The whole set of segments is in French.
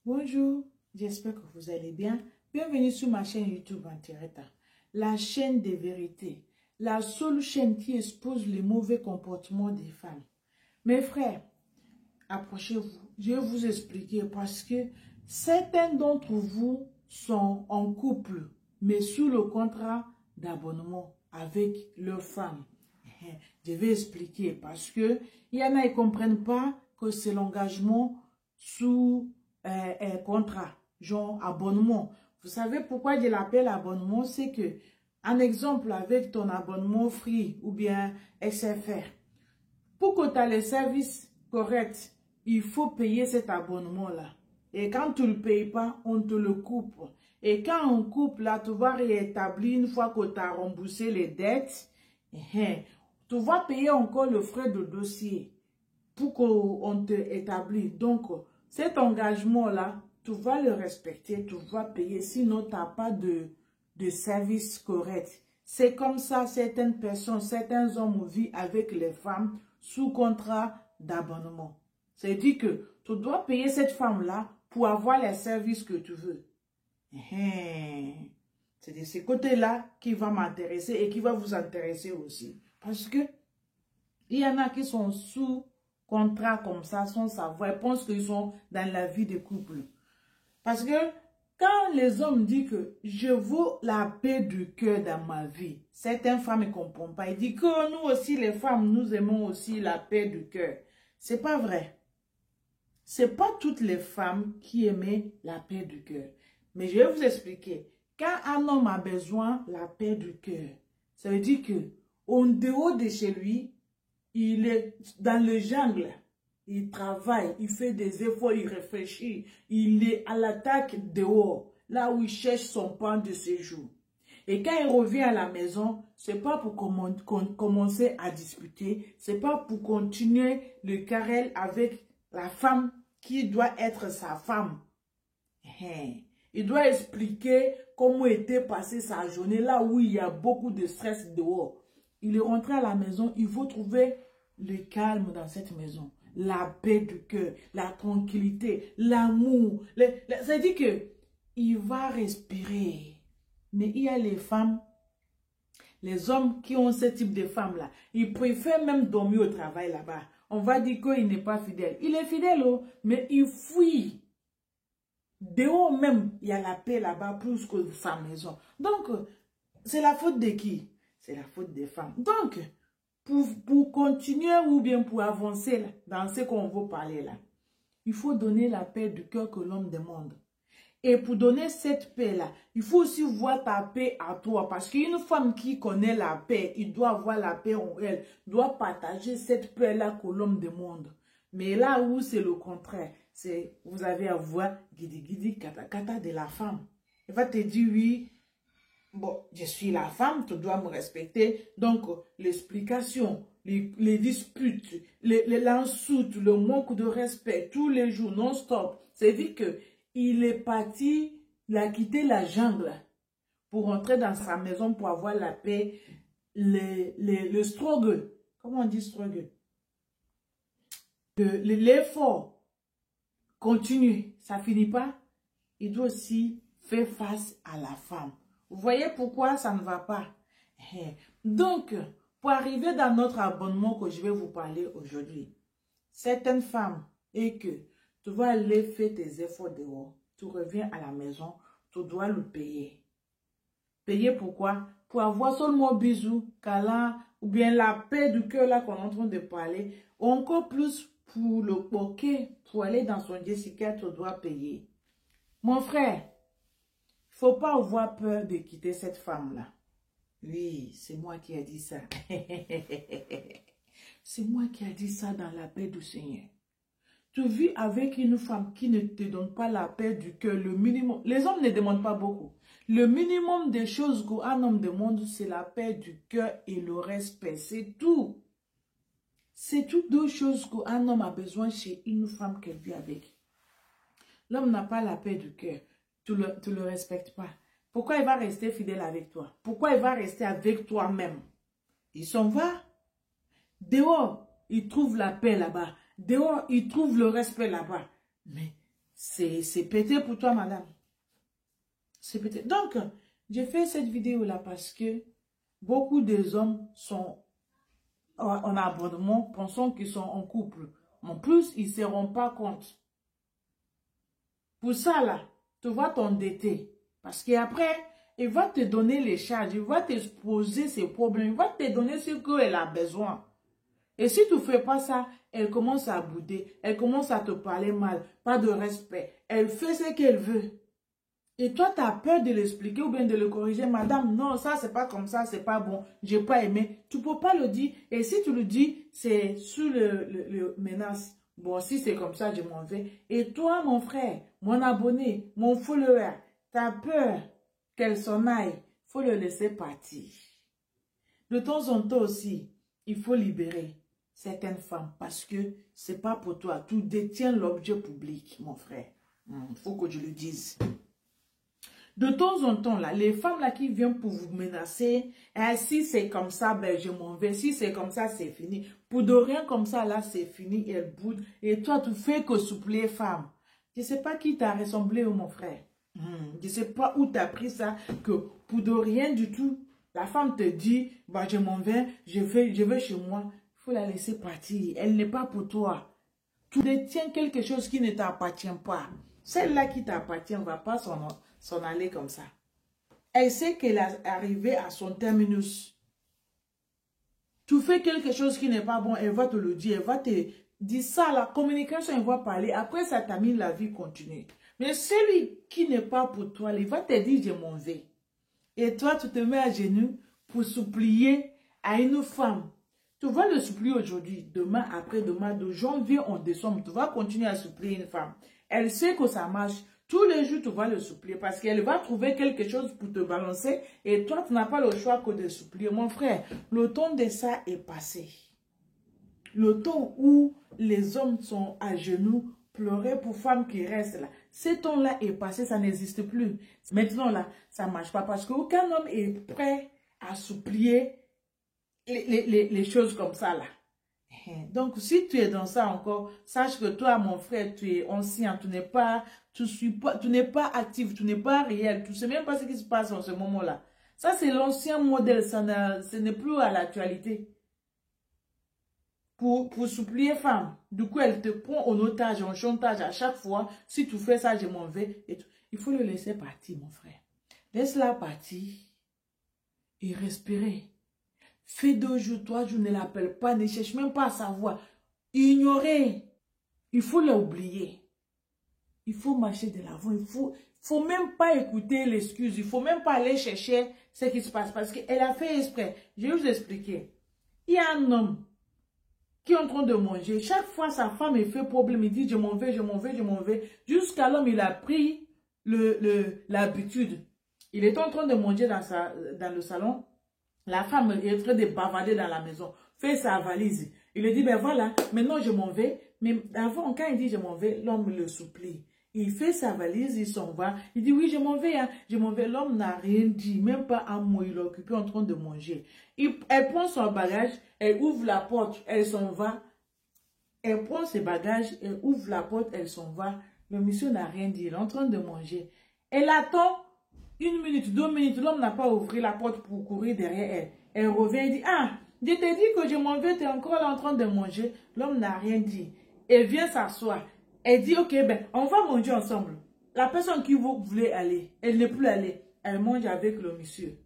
Bonjour, j'espère que vous allez bien. Bienvenue sur ma chaîne YouTube Antireta, la chaîne des vérités, la seule chaîne qui expose les mauvais comportements des femmes. Mes frères, approchez-vous, je vais vous expliquer parce que certains d'entre vous sont en couple, mais sous le contrat d'abonnement avec leurs femmes. Je vais expliquer parce que il y en a qui ne comprennent pas que c'est l'engagement sous contrat, genre abonnement. Vous savez pourquoi je l'appelle abonnement? C'est que, en exemple, avec ton abonnement Free ou bien SFR, pour que tu aies les services corrects, il faut payer cet abonnement-là. Et quand tu ne le payes pas, on te le coupe. Et quand on coupe, là, tu vas rétablir une fois que tu as remboursé les dettes. Tu vas payer encore le frais de dossier pour qu'on te établisse. Donc, cet engagement-là, tu vas le respecter, tu vas payer. Sinon, tu n'as pas de service correct. C'est comme ça, certaines personnes, certains hommes vivent avec les femmes sous contrat d'abonnement. C'est-à-dire que tu dois payer cette femme-là pour avoir les services que tu veux. C'est de ce côté-là qui va m'intéresser et qui va vous intéresser aussi. Parce que il y en a qui sont sous contrat comme ça, sans savoir, ils pensent qu'ils sont dans la vie de couple. Parce que quand les hommes disent que je veux la paix du cœur dans ma vie, certaines femmes ne comprennent pas. Ils disent que nous aussi, les femmes, nous aimons aussi la paix du cœur. C'est pas vrai. C'est pas toutes les femmes qui aiment la paix du cœur. Mais je vais vous expliquer. Quand un homme a besoin de la paix du cœur, ça veut dire que en dehors de chez lui, il est dans le jungle, il travaille, il fait des efforts, il réfléchit, il est à l'attaque dehors, là où il cherche son pain de séjour. Et quand il revient à la maison, c'est pas pour commencer à discuter, c'est pas pour continuer le querelle avec la femme qui doit être sa femme. Il doit expliquer comment était passée sa journée, là où il y a beaucoup de stress dehors. Il est rentré à la maison, il faut trouver le calme dans cette maison, la paix du cœur, la tranquillité, l'amour. C'est-à-dire que il va respirer. Mais il y a les femmes, les hommes qui ont ce type de femmes-là, ils préfèrent même dormir au travail là-bas. On va dire qu'il n'est pas fidèle. Il est fidèle, mais il fuit. Dehors même, il y a la paix là-bas plus que sa maison. Donc, c'est la faute de qui? C'est la faute des femmes. Donc, pour continuer ou bien pour avancer là, dans ce qu'on veut parler là, il faut donner la paix du cœur que l'homme demande. Et pour donner cette paix-là, il faut aussi voir ta paix à toi. Parce qu'une femme qui connaît la paix, il doit avoir la paix en elle, doit partager cette paix-là que l'homme demande. Mais là où c'est le contraire, c'est vous avez à voir guidi guidi kata kata de la femme. Elle va te dire oui, bon, je suis la femme, tu dois me respecter. Donc, l'explication, les disputes, l'insulte, le manque de respect, tous les jours, non-stop. C'est-à-dire qu'il est parti, il a quitté la jungle pour rentrer dans sa maison pour avoir la paix, le struggle. Comment on dit struggle? L'effort continue, ça finit pas. Il doit aussi faire face à la femme. Vous voyez pourquoi ça ne va pas? Donc, pour arriver dans notre abonnement que je vais vous parler aujourd'hui, certaines femmes, et que tu vas aller faire tes efforts dehors, tu reviens à la maison, tu dois le payer. Payer pourquoi? Pour avoir seulement bisous, câlin, ou bien la paix du cœur là qu'on est en train de parler, encore plus pour le poker, pour aller dans son Jessica, tu dois payer. Mon frère, faut pas avoir peur de quitter cette femme-là. Oui, c'est moi qui ai dit ça. C'est moi qui ai dit ça dans la paix du Seigneur. Tu vis avec une femme qui ne te donne pas la paix du cœur, le minimum. Les hommes ne demandent pas beaucoup. Le minimum des choses qu'un homme demande, c'est la paix du cœur et le respect. C'est tout. C'est toutes deux choses qu'un homme a besoin chez une femme qu'elle vit avec. L'homme n'a pas la paix du cœur. Tu le respectes pas. Pourquoi il va rester fidèle avec toi? Pourquoi il va rester avec toi-même? Il s'en va. Dehors, il trouve la paix là-bas. Dehors, il trouve le respect là-bas. Mais c'est pété pour toi, madame. C'est pété. Donc, j'ai fait cette vidéo-là parce que beaucoup des hommes sont en abandonnement, pensant qu'ils sont en couple. En plus, ils ne se rendent pas compte. Pour ça, là, tu vas t'endetter. Parce qu'après, il va te donner les charges, il va t'exposer ses problèmes, il va te donner ce qu'elle a besoin. Et si tu ne fais pas ça, elle commence à bouder, elle commence à te parler mal, pas de respect. Elle fait ce qu'elle veut. Et toi, tu as peur de l'expliquer ou bien de le corriger. Madame, non, ça, c'est pas comme ça, c'est pas bon, j'ai pas aimé. Tu peux pas le dire. Et si tu le dis, c'est sous le menace. Bon, si c'est comme ça, je m'en vais. Et toi, mon frère, mon abonné, mon follower, tu as peur qu'elle s'en aille. Il faut le laisser partir. De temps en temps aussi, il faut libérer certaines femmes parce que c'est pas pour toi. Tu détiens l'objet public, mon frère. Il faut que je le dise. De temps en temps, là, les femmes là qui viennent pour vous menacer, si c'est comme ça, ben je m'en vais. Si c'est comme ça, c'est fini. Pour de rien comme ça, là, c'est fini, elle boude. Et toi, tu fais que soupler femme. Je ne sais pas qui t'a ressemblé, mon frère. Je ne sais pas où tu as pris ça, que pour de rien du tout, la femme te dit, bah, je m'en vais, je vais chez moi. Il faut la laisser partir. Elle n'est pas pour toi. Tu détiens quelque chose qui ne t'appartient pas. Celle-là qui t'appartient ne va pas s'en aller comme ça. Elle sait qu'elle est arrivée à son terminus. Tu fais quelque chose qui n'est pas bon, elle va te le dire, elle va te dire ça, la communication, elle va parler. Après, ça termine, la vie continue. Mais celui qui n'est pas pour toi, il va te dire, je m'en vais. Et toi, tu te mets à genoux pour supplier à une femme. Tu vas le supplier aujourd'hui, demain, après-demain, de janvier en décembre. Tu vas continuer à supplier une femme. Elle sait que ça marche. Tous les jours, tu vas le supplier parce qu'elle va trouver quelque chose pour te balancer. Et toi, tu n'as pas le choix que de supplier. Mon frère, le temps de ça est passé. Le temps où les hommes sont à genoux, pleurer pour femmes qui restent là. Ce temps-là est passé, ça n'existe plus. Maintenant, là, ça ne marche pas parce qu'aucun homme est prêt à supplier les choses comme ça, là. Donc, si tu es dans ça encore, sache que toi, mon frère, tu es ancien, tu n'es pas actif, tu n'es pas réel, tu ne sais même pas ce qui se passe en ce moment-là. Ça, c'est l'ancien modèle, ce n'est plus à l'actualité. Pour supplier femme, du coup, elle te prend en otage, en chantage à chaque fois. Si tu fais ça, je m'en vais. Et il faut le laisser partir, mon frère. Laisse-la partir et respirer. Fais 2 jours, 3 jours, ne l'appelle pas, ne cherche même pas à savoir. Ignorer. Il faut l'oublier. Il faut marcher de l'avant. Il faut même pas écouter l'excuse. Il faut même pas aller chercher ce qui se passe. Parce qu'elle a fait exprès. Je vais vous expliquer. Il y a un homme qui est en train de manger. Chaque fois, sa femme est fait problème. Il dit, je m'en vais, je m'en vais, je m'en vais. Jusqu'à l'homme, il a pris l'habitude. Il est en train de manger dans le salon. La femme est en train de bavarder dans la maison, fait sa valise. Il lui dit, ben voilà, maintenant je m'en vais. Mais avant, quand il dit je m'en vais, l'homme le supplie. Il fait sa valise, il s'en va. Il dit, oui, je m'en vais, hein, je m'en vais. L'homme n'a rien dit, même pas un mot, il est occupé en train de manger. Elle prend son bagage, elle ouvre la porte, elle s'en va. Elle prend ses bagages, elle ouvre la porte, elle s'en va. Le monsieur n'a rien dit, il est en train de manger. Elle attend 1 minute, 2 minutes, l'homme n'a pas ouvert la porte pour courir derrière elle. Elle revient et dit, ah, je t'ai dit que je m'en vais, tu es encore là en train de manger. L'homme n'a rien dit. Elle vient s'asseoir. Elle dit, ok, ben, on va manger ensemble. La personne qui voulait aller, elle n'est plus allée. Elle mange avec le monsieur.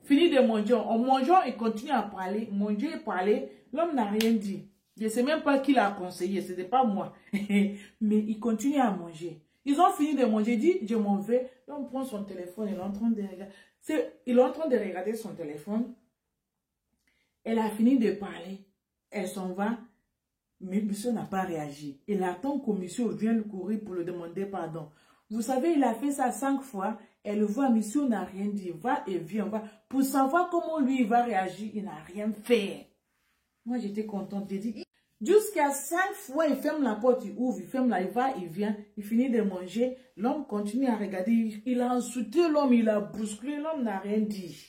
Fini de manger. En mangeant, il continue à parler. Manger et parler. L'homme n'a rien dit. Je ne sais même pas qui l'a conseillé. Ce n'était pas moi. Mais il continue à manger. Ils ont fini de manger. Il dit, je m'en vais. L'homme prend son téléphone. Il est en train de regarder. Il est en train de regarder son téléphone. Elle a fini de parler. Elle s'en va. Mais monsieur n'a pas réagi. Il attend que monsieur vienne courir pour le demander pardon. Vous savez, il a fait ça 5 fois. Elle voit, monsieur n'a rien dit. Va et vient. Va. Pour savoir comment lui il va réagir, il n'a rien fait. Moi, j'étais contente. J'ai dit, jusqu'à 5 fois, il ferme la porte, il ouvre, il ferme là, il va, il vient. Il finit de manger. L'homme continue à regarder. Il a insulté l'homme, il a bousculé. L'homme n'a rien dit.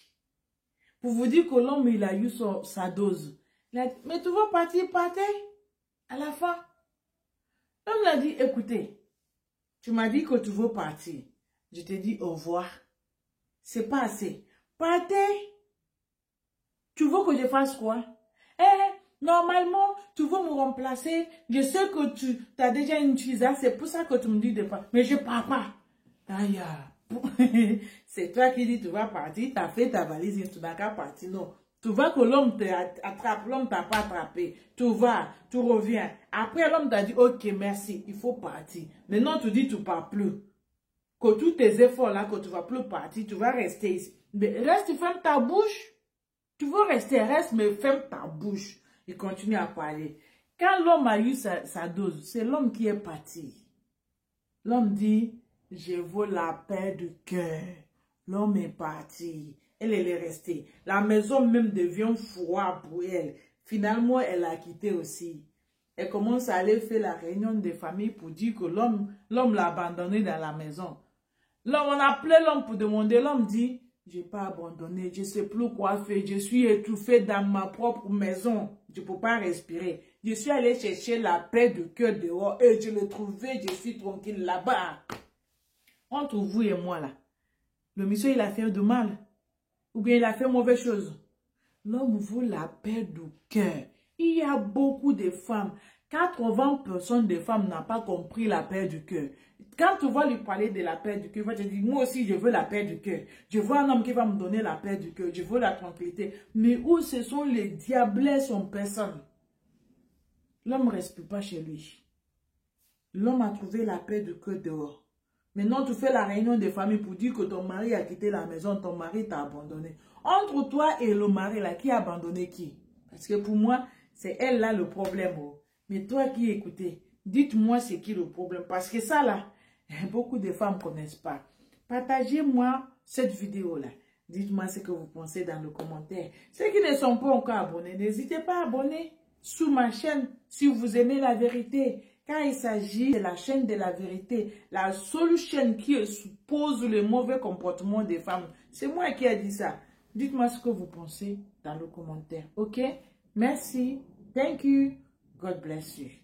Pour vous dire que l'homme, il a eu sa dose. Il a dit, mais tu vas partir, partez. À la fin, l'homme l'a dit, écoutez, Tu m'as dit que tu veux partir. Je t'ai dit au revoir. C'est pas assez. Partez. Tu veux que je fasse quoi? Normalement, tu veux me remplacer. Je sais que tu as déjà une visa. C'est pour ça que tu me dis de pas. Mais je pars pas. Aïe. C'est toi qui dis tu vas partir. Tu as fait ta valise. Tu n'as qu'à partir. Non. Tu vois que l'homme t'attrape. L'homme t'a pas attrapé. Tu vas. Tu reviens. Après, l'homme t'a dit ok, merci. Il faut partir. Maintenant, tu dis tu ne pars plus. Que tous tes efforts là, que tu ne vas plus partir. Tu vas rester ici. Mais reste, ferme ta bouche. Tu veux rester, reste, mais ferme ta bouche. Il continue à parler. Quand l'homme a eu sa dose, c'est l'homme qui est parti. L'homme dit, je veux la paix du cœur. L'homme est parti. Elle est restée. La maison même devient froide pour elle. Finalement, elle a quitté aussi. Elle commence à aller faire la réunion des familles pour dire que l'homme l'a abandonné dans la maison. L'homme, on a appelé l'homme pour demander. L'homme dit, je n'ai pas abandonné, je ne sais plus quoi faire, je suis étouffé dans ma propre maison, je ne peux pas respirer. Je suis allé chercher la paix de cœur dehors et je l'ai trouvé, je suis tranquille là-bas. Entre vous et moi là, le monsieur il a fait de mal ou bien il a fait mauvaise chose. L'homme veut la paix du cœur. Il y a beaucoup de femmes, 80% des femmes n'ont pas compris la paix du cœur. Quand tu vas lui parler de la paix du cœur, il va te dire, moi aussi je veux la paix du cœur. Je veux un homme qui va me donner la paix du cœur. Je veux la tranquillité. Mais où ce sont les diablesses en personne? L'homme ne respire pas chez lui. L'homme a trouvé la paix du cœur dehors. Maintenant, tu fais la réunion des familles pour dire que ton mari a quitté la maison, ton mari t'a abandonné. Entre toi et le mari là, qui a abandonné qui? Parce que pour moi, c'est elle là le problème. Oh. Mais toi qui écoutez, dites-moi c'est qui le problème. Parce que ça là, beaucoup de femmes ne connaissent pas. Partagez-moi cette vidéo-là. Dites-moi ce que vous pensez dans le commentaire. Ceux qui ne sont pas encore abonnés, n'hésitez pas à abonner sur ma chaîne si vous aimez la vérité. Quand il s'agit de la chaîne de la vérité, la seule chaîne qui expose le mauvais comportement des femmes, c'est moi qui ai dit ça. Dites-moi ce que vous pensez dans le commentaire. Ok? Merci. Thank you. God bless you.